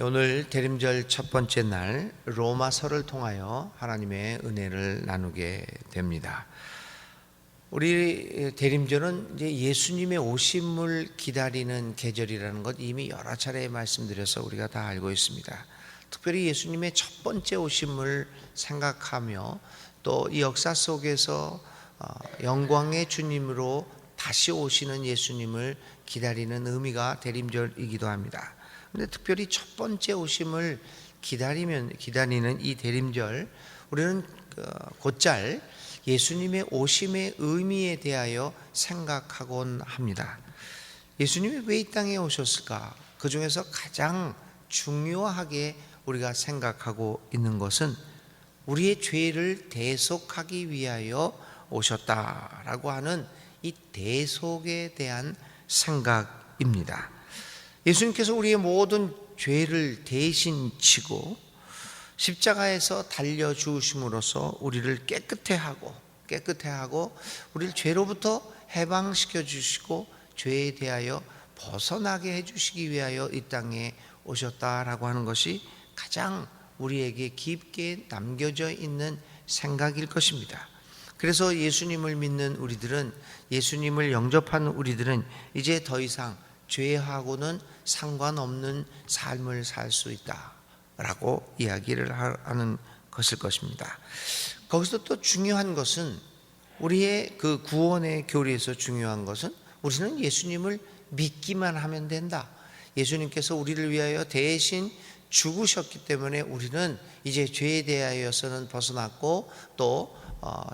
오늘 대림절 첫 번째 날 로마서를 통하여 하나님의 은혜를 나누게 됩니다. 우리 대림절은 이제 예수님의 오심을 기다리는 계절이라는 것 이미 여러 차례 말씀드려서 우리가 다 알고 있습니다. 특별히 예수님의 첫 번째 오심을 생각하며 또 이 역사 속에서 영광의 주님으로 다시 오시는 예수님을 기다리는 의미가 대림절이기도 합니다. 근데 특별히 첫 번째 오심을 기다리는 이 대림절, 우리는 곧잘 예수님의 오심의 의미에 대하여 생각하곤 합니다. 예수님이 왜 이 땅에 오셨을까? 그 중에서 가장 중요하게 우리가 생각하고 있는 것은 우리의 죄를 대속하기 위하여 오셨다라고 하는 이 대속에 대한 생각입니다. 예수님께서 우리의 모든 죄를 대신 지고 십자가에서 달려 죽으심으로써 우리를 깨끗해 하고 우리를 죄로부터 해방시켜 주시고 죄에 대하여 벗어나게 해 주시기 위하여 이 땅에 오셨다라고 하는 것이 가장 우리에게 깊게 남겨져 있는 생각일 것입니다. 그래서 예수님을 믿는 우리들은, 예수님을 영접한 우리들은 이제 더 이상 죄하고는 상관없는 삶을 살 수 있다라고 이야기를 하는 것일 것입니다. 거기서 또 중요한 것은, 우리의 그 구원의 교리에서 중요한 것은 우리는 예수님을 믿기만 하면 된다. 예수님께서 우리를 위하여 대신 죽으셨기 때문에 우리는 이제 죄에 대하여서는 벗어났고 또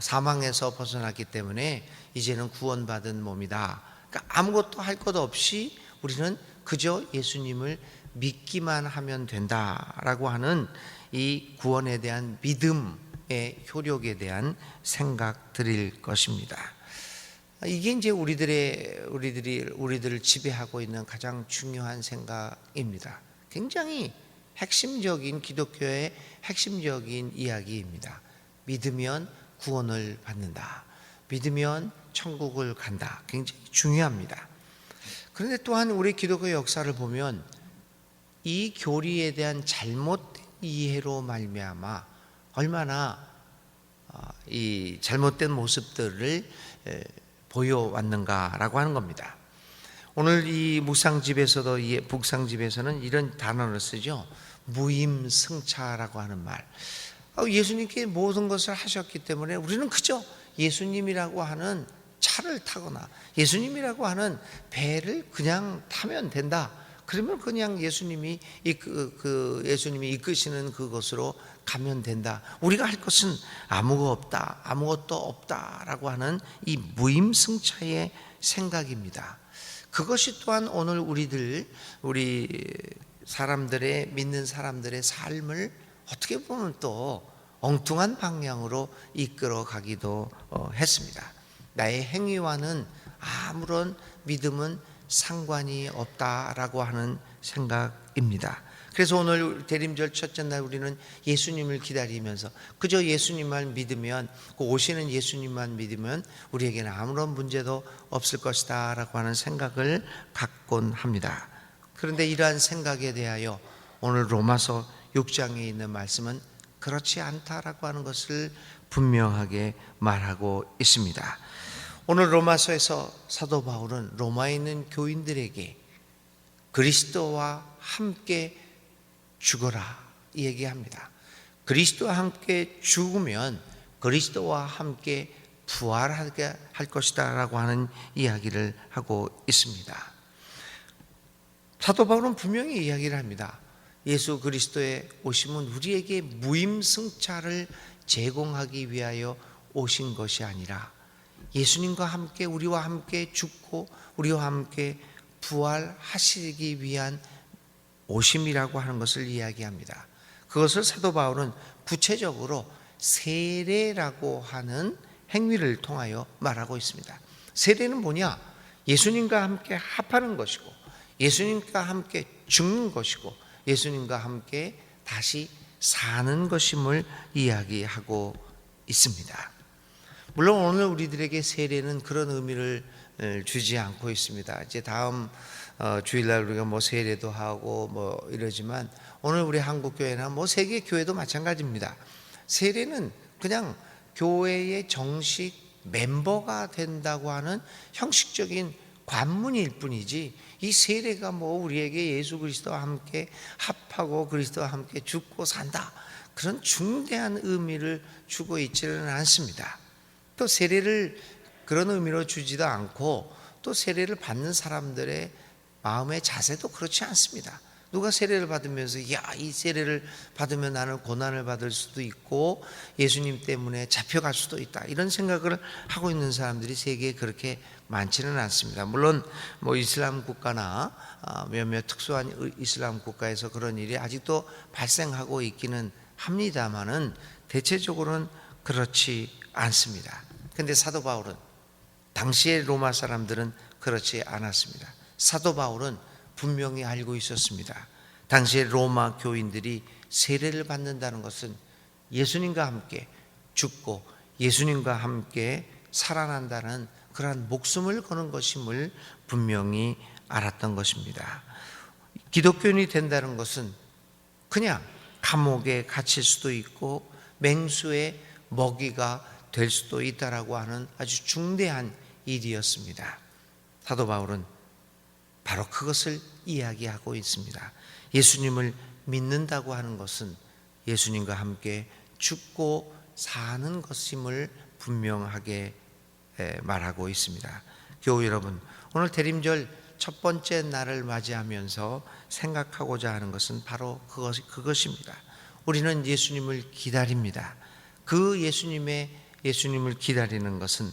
사망에서 벗어났기 때문에 이제는 구원받은 몸이다. 그러니까 아무것도 할 것 없이 우리는 그저 예수님을 믿기만 하면 된다라고 하는 이 구원에 대한 믿음의 효력에 대한 생각들일 것입니다. 이게 이제 우리들을 지배하고 있는 가장 중요한 생각입니다. 굉장히 핵심적인, 기독교의 핵심적인 이야기입니다. 믿으면 구원을 받는다. 믿으면 천국을 간다. 굉장히 중요합니다. 그런데 또한 우리 기독교 역사를 보면 이 교리에 대한 잘못된 이해로 말미암아 얼마나 이 잘못된 모습들을 보여왔는가라고 하는 겁니다. 오늘 이 묵상집에서도, 이 북상집에서는 이런 단어를 쓰죠. 무임승차라고 하는 말. 예수님께 모든 것을 하셨기 때문에 우리는 그저 예수님이라고 하는 차를 타거나 예수님이라고 하는 배를 그냥 타면 된다. 그러면 그냥 예수님이 이끄시는 그곳으로 가면 된다. 우리가 할 것은 아무것도 없다라고 하는 이 무임승차의 생각입니다. 그것이 또한 오늘 우리 사람들의, 믿는 사람들의 삶을 어떻게 보면 또 엉뚱한 방향으로 이끌어 가기도 했습니다. 나의 행위와는 아무런 믿음은 상관이 없다라고 하는 생각입니다. 그래서 오늘 대림절 첫째 날 우리는 예수님을 기다리면서 그저 예수님만 믿으면, 그 오시는 예수님만 믿으면 우리에게는 아무런 문제도 없을 것이다 라고 하는 생각을 갖곤 합니다. 그런데 이러한 생각에 대하여 오늘 로마서 6장에 있는 말씀은 그렇지 않다라고 하는 것을 분명하게 말하고 있습니다. 오늘 로마서에서 사도 바울은 로마에 있는 교인들에게 그리스도와 함께 죽어라 이 얘기합니다. 그리스도와 함께 죽으면 그리스도와 함께 부활하게 할 것이다 라고 하는 이야기를 하고 있습니다. 사도 바울은 분명히 이야기를 합니다. 예수 그리스도의 오심은 우리에게 무임승차를 제공하기 위하여 오신 것이 아니라 예수님과 함께, 우리와 함께 죽고 우리와 함께 부활하시기 위한 오심이라고 하는 것을 이야기합니다. 그것을 사도 바울은 구체적으로 세례라고 하는 행위를 통하여 말하고 있습니다. 세례는 뭐냐? 예수님과 함께 합하는 것이고 예수님과 함께 죽는 것이고 예수님과 함께 다시 사는 것임을 이야기하고 있습니다. 물론 오늘 우리들에게 세례는 그런 의미를 주지 않고 있습니다. 이제 다음 주일날 우리가 뭐 세례도 하고 뭐 이러지만 오늘 우리 한국교회나 뭐 세계 교회도 마찬가지입니다. 세례는 그냥 교회의 정식 멤버가 된다고 하는 형식적인 관문일 뿐이지, 이 세례가 뭐 우리에게 예수 그리스도와 함께 합하고 그리스도와 함께 죽고 산다, 그런 중대한 의미를 주고 있지는 않습니다. 또 세례를 그런 의미로 주지도 않고, 또 세례를 받는 사람들의 마음의 자세도 그렇지 않습니다. 누가 세례를 받으면서 이 세례를 받으면 나는 고난을 받을 수도 있고 예수님 때문에 잡혀갈 수도 있다, 이런 생각을 하고 있는 사람들이 세계에 그렇게 많지는 않습니다. 물론 뭐 이슬람 국가나 몇몇 특수한 이슬람 국가에서 그런 일이 아직도 발생하고 있기는 합니다만은 대체적으로는 그렇지 않습니다. 근데 사도 바울은, 당시의 로마 사람들은 그렇지 않았습니다. 사도 바울은 분명히 알고 있었습니다. 당시의 로마 교인들이 세례를 받는다는 것은 예수님과 함께 죽고 예수님과 함께 살아난다는 그러한 목숨을 거는 것임을 분명히 알았던 것입니다. 기독교인이 된다는 것은 그냥 감옥에 갇힐 수도 있고 맹수의 먹이가 될 수도 있다라고 하는 아주 중대한 일이었습니다. 사도 바울은 바로 그것을 이야기하고 있습니다. 예수님을 믿는다고 하는 것은 예수님과 함께 죽고 사는 것임을 분명하게 말하고 있습니다. 교우 여러분, 오늘 대림절 첫 번째 날을 맞이하면서 생각하고자 하는 것은 바로 그것입니다. 우리는 예수님을 기다립니다. 그 예수님을 기다리는 것은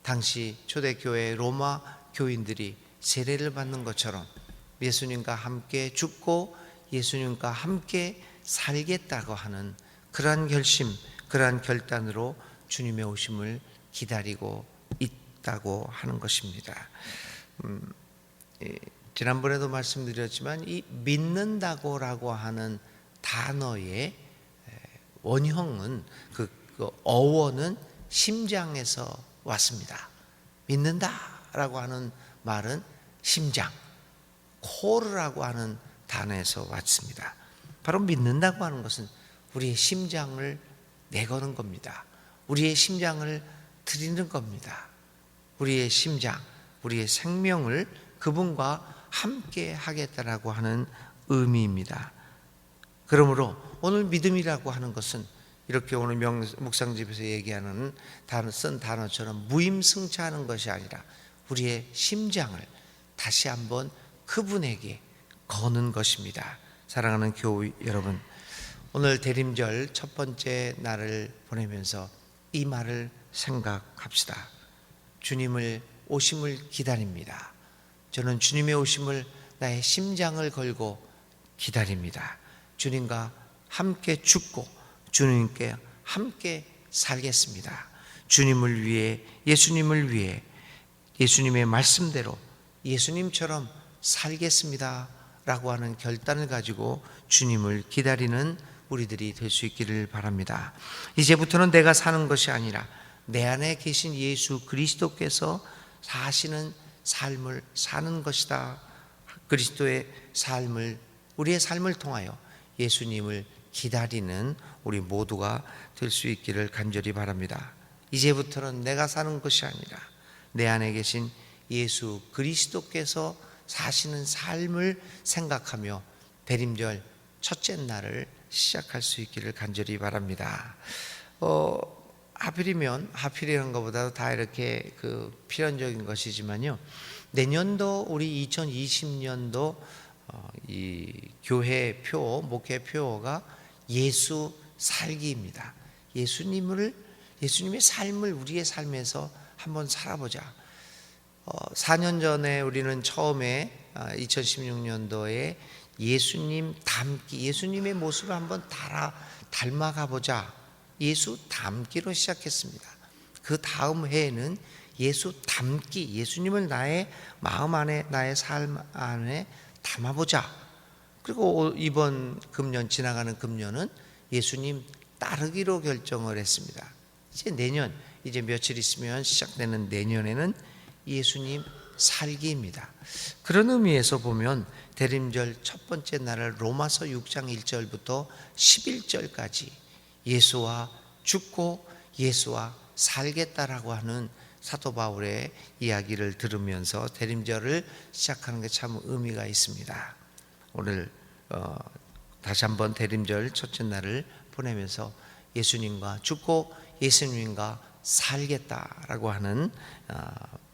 당시 초대교회 로마 교인들이 세례를 받는 것처럼 예수님과 함께 죽고 예수님과 함께 살겠다고 하는 그러한 결심, 그러한 결단으로 주님의 오심을 기다리고 있다고 하는 것입니다. 지난번에도 말씀드렸지만 이 믿는다고라고 하는 단어의 원형은 그 어원은 심장에서 왔습니다. 믿는다라고 하는 말은 심장, 코르라고 하는 단어에서 왔습니다. 바로 믿는다고 하는 것은 우리의 심장을 내거는 겁니다. 우리의 심장을 드리는 겁니다. 우리의 심장, 우리의 생명을 그분과 함께 하겠다라고 하는 의미입니다. 그러므로 오늘 믿음이라고 하는 것은 이렇게 오늘 묵상집에서 얘기하는 쓴 단어처럼 무임승차하는 것이 아니라 우리의 심장을 다시 한번 그분에게 거는 것입니다. 사랑하는 교우 여러분, 오늘 대림절 첫 번째 날을 보내면서 이 말을 생각합시다. 주님을 오심을 기다립니다. 저는 주님의 오심을 나의 심장을 걸고 기다립니다. 주님과 함께 죽고 주님께 함께 살겠습니다. 주님을 위해, 예수님을 위해, 예수님의 말씀대로 예수님처럼 살겠습니다 라고 하는 결단을 가지고 주님을 기다리는 우리들이 될 수 있기를 바랍니다. 이제부터는 내가 사는 것이 아니라 내 안에 계신 예수 그리스도께서 사시는 삶을 사는 것이다. 그리스도의 삶을, 우리의 삶을 통하여 예수님을 기다리는 우리 모두가 될 수 있기를 간절히 바랍니다. 이제부터는 내가 사는 것이 아니라 내 안에 계신 예수 그리스도께서 사시는 삶을 생각하며 대림절 첫째 날을 시작할 수 있기를 간절히 바랍니다. 하필이라는 것보다도 다 이렇게 필연적인 것이지만요, 내년도 우리 2020년도 이 교회 표, 목회 표가 예수 살기입니다. 예수님의 삶을 우리의 삶에서 한번 살아보자. 4년 전에 우리는 처음에 2016년도에 예수님 닮기, 예수님의 모습을 한번 닮아가 보자. 예수 닮기로 시작했습니다. 그 다음 해에는 예수 닮기, 예수님을 나의 마음 안에, 나의 삶 안에 담아보자. 그리고 이번 금년, 지나가는 금년은 예수님 따르기로 결정을 했습니다. 이제 내년, 이제 며칠 있으면 시작되는 내년에는 예수님 살기입니다. 그런 의미에서 보면 대림절 첫 번째 날을 로마서 6장 1절부터 11절까지 예수와 죽고 예수와 살겠다라고 하는 사도 바울의 이야기를 들으면서 대림절을 시작하는 게 참 의미가 있습니다. 오늘 다시 한번 대림절 첫째 날을 보내면서 예수님과 죽고 예수님과 살겠다라고 하는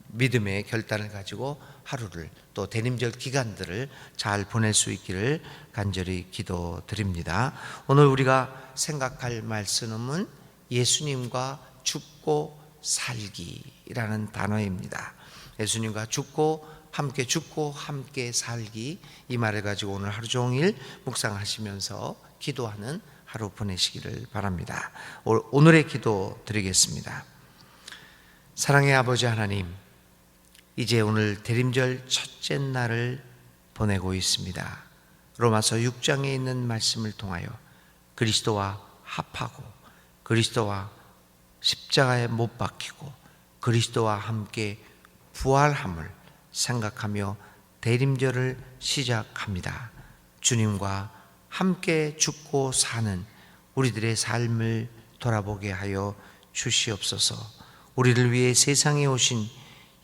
믿음의 결단을 가지고 하루를 또 대림절 기간들을 잘 보낼 수 있기를 간절히 기도드립니다. 오늘 우리가 생각할 말씀은 예수님과 죽고 살기라는 단어입니다. 예수님과 죽고 함께 살기, 이 말을 가지고 오늘 하루 종일 묵상하시면서 기도하는 하루 보내시기를 바랍니다. 오늘의 기도 드리겠습니다. 사랑의 아버지 하나님, 이제 오늘 대림절 첫째 날을 보내고 있습니다. 로마서 6장에 있는 말씀을 통하여 그리스도와 합하고 그리스도와 십자가에 못 박히고 그리스도와 함께 부활함을 생각하며 대림절을 시작합니다. 주님과 함께 죽고 사는 우리들의 삶을 돌아보게 하여 주시옵소서. 우리를 위해 세상에 오신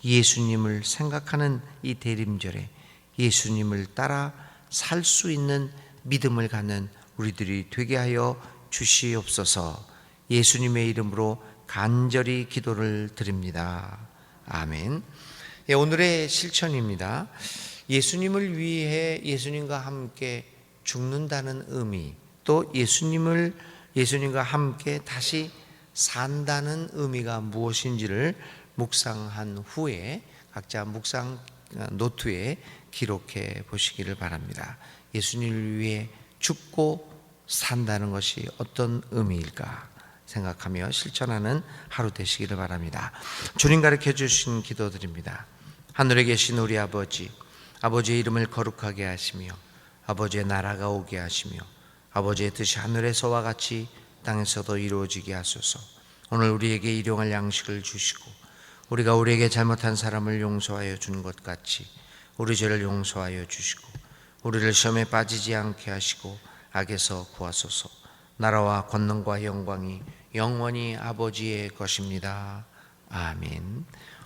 예수님을 생각하는 이 대림절에 예수님을 따라 살 수 있는 믿음을 갖는 우리들이 되게 하여 주시옵소서. 예수님의 이름으로 간절히 기도를 드립니다. 아멘. 오늘의 실천입니다. 예수님을 위해 예수님과 함께 죽는다는 의미, 또 예수님과 함께 다시 산다는 의미가 무엇인지를 묵상한 후에 각자 묵상 노트에 기록해 보시기를 바랍니다. 예수님을 위해 죽고 산다는 것이 어떤 의미일까 생각하며 실천하는 하루 되시기를 바랍니다. 주님 가르쳐 주신 기도드립니다. 하늘에 계신 우리 아버지, 아버지의 이름을 거룩하게 하시며 아버지의 나라가 오게 하시며 아버지의 뜻이 하늘에서와 같이 땅에서도 이루어지게 하소서. 오늘 우리에게 일용할 양식을 주시고 우리가 우리에게 잘못한 사람을 용서하여 준 것 같이 우리 죄를 용서하여 주시고 우리를 시험에 빠지지 않게 하시고 악에서 구하소서. 나라와 권능과 영광이 영원히 아버지의 것입니다. 아멘.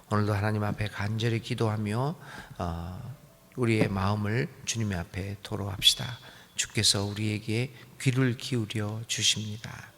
오늘도 하나님 앞에 간절히 기도하며 우리의 마음을 주님의 앞에 토로합시다. 주께서 우리에게 귀를 기울여 주십니다.